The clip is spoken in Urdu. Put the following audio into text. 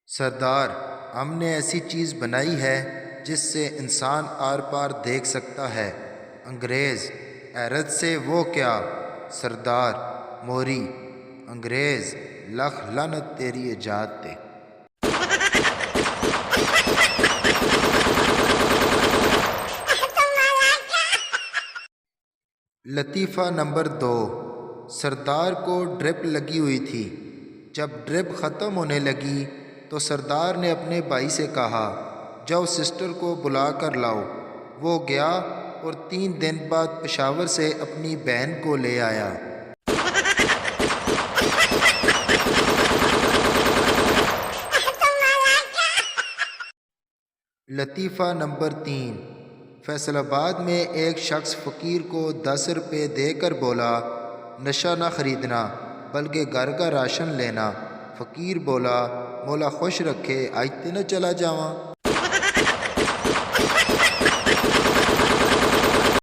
سردار، ہم نے ایسی چیز بنائی ہے جس سے انسان آر پار دیکھ سکتا ہے۔ انگریز حیرت سے وہ کیا؟ سردار موری: انگریز لکھ لعنت تیری ایجاد تے۔ لطیفہ نمبر 2: سردار کو ڈرپ لگی ہوئی تھی۔ جب ڈرپ ختم ہونے لگی تو سردار نے اپنے بھائی سے کہا، جاؤ سسٹر کو بلا کر لاؤ۔ وہ گیا اور 3 دن بعد پشاور سے اپنی بہن کو لے آیا۔ لطیفہ نمبر 3: فیصل آباد میں ایک شخص فقیر کو 10 روپے دے کر بولا، نشہ نہ خریدنا بلکہ گھر کا راشن لینا۔ فقیر بولا، مولا خوش رکھے، آج تے نہ چلا جاواں۔